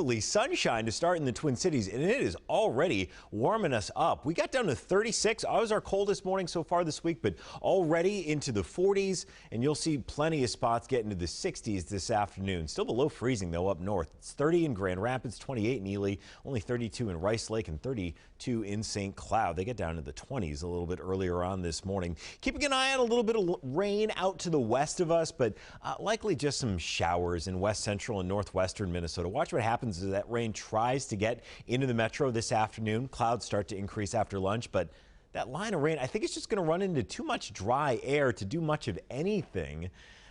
Unusually sunshine to start in the Twin Cities, and it is already warming us up. We got down to 36. It was our coldest morning so far this week, but already into the 40s, and you'll see plenty of spots get into the 60s this afternoon. Still below freezing, though, up north. It's 30 in Grand Rapids, 28 in Ely, only 32 in Rice Lake, and 32 in St. Cloud. They get down to the 20s a little bit earlier on this morning. Keeping an eye on a little bit of rain out to the west of us, but likely just some showers in west central and northwestern Minnesota. Watch what happens as that rain tries to get into the metro this afternoon. Clouds start to increase after lunch, but that line of rain, I think it's just going to run into too much dry air to do much of anything.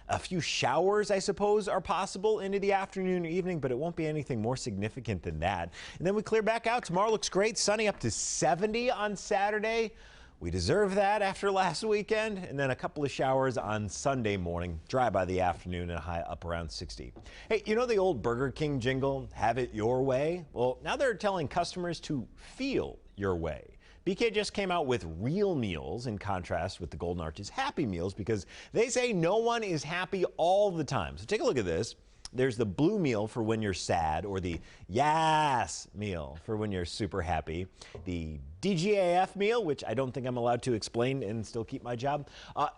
A few showers, I suppose, are possible into the afternoon or evening, but it won't be anything more significant than that. And then we clear back out. Tomorrow looks great. Sunny up to 70 on Saturday. We deserve that after last weekend. And then a couple of showers on Sunday morning. Dry by the afternoon and a high up around 60. Hey, you know the old Burger King jingle, have it your way? Well, now they're telling customers to feel your way. BK just came out with real meals in contrast with the Golden Arches Happy Meals because they say no one is happy all the time. So take a look at this. There's the blue meal for when you're sad, or the Yas meal for when you're super happy. The DGAF meal, which I don't think I'm allowed to explain and still keep my job.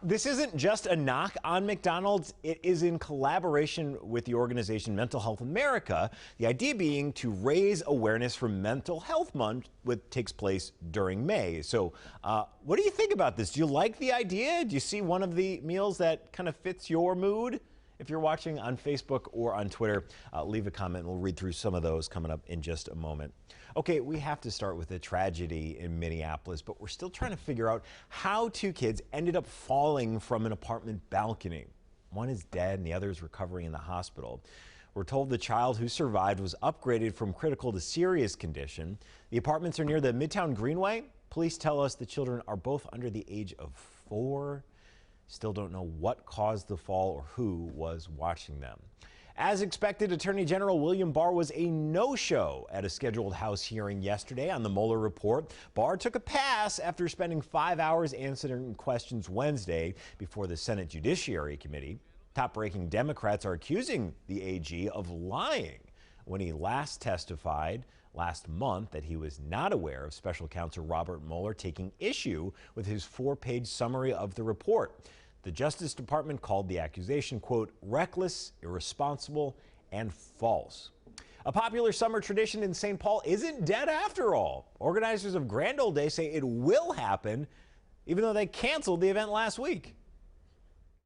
This isn't just a knock on McDonald's. It is in collaboration with the organization Mental Health America. The idea being to raise awareness for Mental Health Month, which takes place during May. So what do you think about this? Do you like the idea? Do you see one of the meals that kind of fits your mood? If you're watching on Facebook or on Twitter, leave a comment and we'll read through some of those coming up in just a moment. Okay, we have to start with a tragedy in Minneapolis, but we're still trying to figure out how two kids ended up falling from an apartment balcony. One is dead and the other is recovering in the hospital. We're told the child who survived was upgraded from critical to serious condition. The apartments are near the Midtown Greenway. Police tell us the children are both under the age of 4. Still don't know what caused the fall or who was watching them. As expected, Attorney General William Barr was a no-show at a scheduled House hearing yesterday on the Mueller report. Barr took a pass after spending 5 hours answering questions Wednesday before the Senate Judiciary Committee. Top-ranking Democrats are accusing the AG of lying when he last testified last month that he was not aware of Special Counsel Robert Mueller taking issue with his 4-page summary of the report. The Justice Department called the accusation, quote, reckless, irresponsible, and false. A popular summer tradition in St. Paul isn't dead after all. Organizers of Grand Old Day say it will happen, even though they canceled the event last week.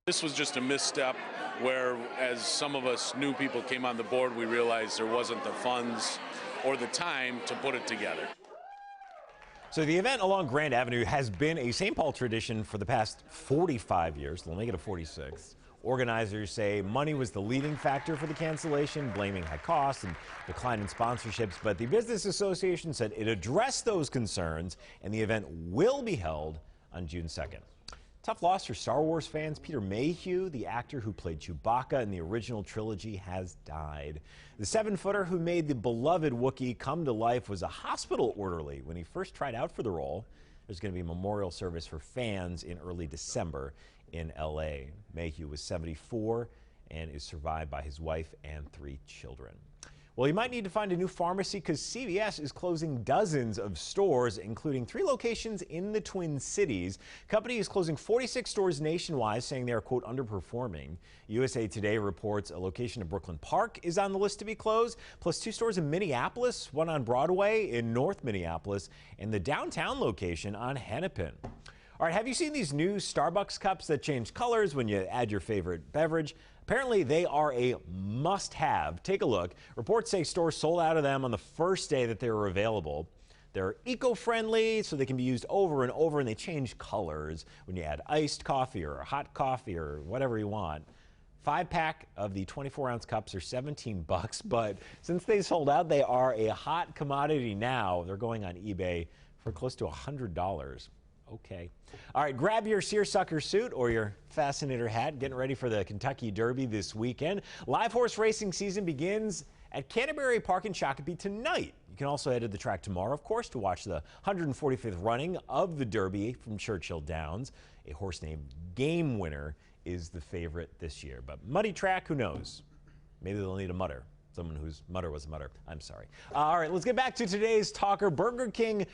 This was just a misstep where, as some of us new people came on the board, we realized there wasn't the funds or the time to put it together. So the event along Grand Avenue has been a St. Paul tradition for the past 45 years. They'll make it a 46th. Organizers say money was the leading factor for the cancellation, blaming high costs and decline in sponsorships. But the Business Association said it addressed those concerns, and the event will be held on June 2nd. Tough loss for Star Wars fans. Peter Mayhew, the actor who played Chewbacca in the original trilogy, has died. The 7-footer who made the beloved Wookiee come to life was a hospital orderly when he first tried out for the role. There's going to be a memorial service for fans in early December in L.A. Mayhew was 74 and is survived by his wife and 3 children. Well, you might need to find a new pharmacy because CVS is closing dozens of stores, including 3 locations in the Twin Cities. The company is closing 46 stores nationwide, saying they are, quote, underperforming. USA Today reports a location in Brooklyn Park is on the list to be closed, plus 2 stores in Minneapolis, one on Broadway in North Minneapolis, and the downtown location on Hennepin. All right, have you seen these new Starbucks cups that change colors when you add your favorite beverage? Apparently, they are a must-have. Take a look. Reports say stores sold out of them on the first day that they were available. They're eco-friendly, so they can be used over and over, and they change colors when you add iced coffee or hot coffee or whatever you want. 5-pack of the 24-ounce cups are $17, but since they sold out, they are a hot commodity now. They're going on eBay for close to $100. Okay. All right, grab your seersucker suit or your fascinator hat. Getting ready for the Kentucky Derby this weekend. Live horse racing season begins at Canterbury Park in Shakopee tonight. You can also head to the track tomorrow, of course, to watch the 145th running of the Derby from Churchill Downs. A horse named Game Winner is the favorite this year. But muddy track, who knows? Maybe they'll need a mudder Someone whose mutter was a mutter. I'm sorry. All right, let's get back to today's talker. Burger King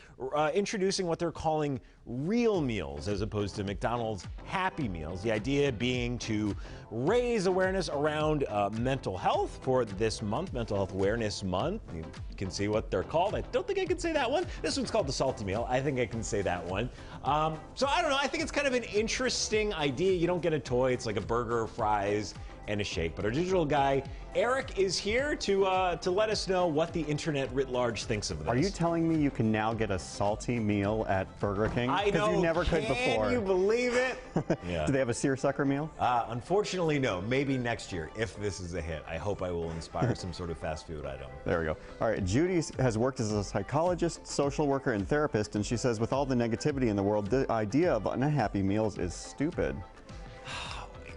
introducing what they're calling real meals as opposed to McDonald's Happy Meals. The idea being to raise awareness around mental health for this month, Mental Health Awareness Month. You can see what they're called. I don't think I can say that one. This one's called the Salty Meal. I think I can say that one. So I don't know. I think it's kind of an interesting idea. You don't get a toy. It's like a burger, fries, and a shake. But our digital guy, Eric, is here to let us know what the internet writ large thinks of this. Are you telling me you can now get a salty meal at Burger King? I know. Because you never could before. Can you believe it? Yeah. Do they have a seersucker meal? Unfortunately, no. Maybe next year, if this is a hit. I hope I will inspire some sort of fast food item. There we go. All right, Judy has worked as a psychologist, social worker, and therapist, and she says with all the negativity in the world, the idea of unhappy meals is stupid.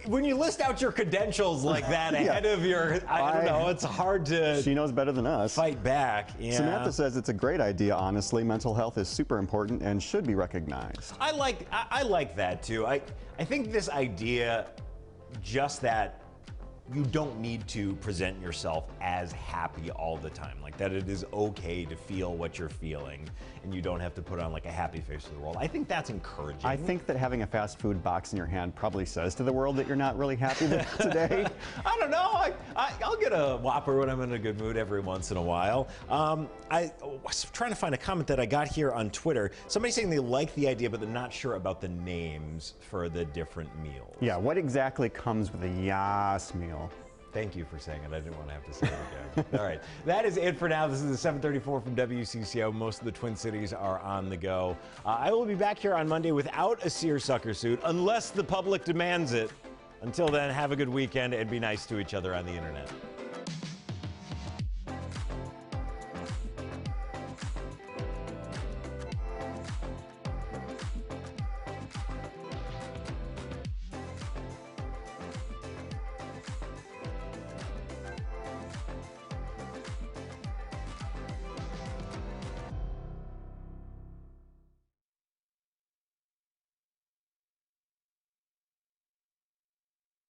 When you list out your credentials like that ahead of your, I don't know, it's hard to. She knows better than us. Fight back. Yeah. Samantha says it's a great idea, honestly. Mental health is super important and should be recognized. I like that too. I think this idea, just that you don't need to present yourself as happy all the time. Like that it is okay to feel what you're feeling and you don't have to put on like a happy face to the world. I think that's encouraging. I think that having a fast food box in your hand probably says to the world that you're not really happy today. I don't know. I'll get a Whopper when I'm in a good mood every once in a while. I was trying to find a comment that I got here on Twitter. Somebody saying they like the idea, but they're not sure about the names for the different meals. Yeah, what exactly comes with a Yas meal? Thank you for saying it. I didn't want to have to say it again. All right. That is it for now. This is the 734 from WCCO. Most of the Twin Cities are on the go. I will be back here on Monday without a seersucker suit unless the public demands it. Until then, have a good weekend and be nice to each other on the internet.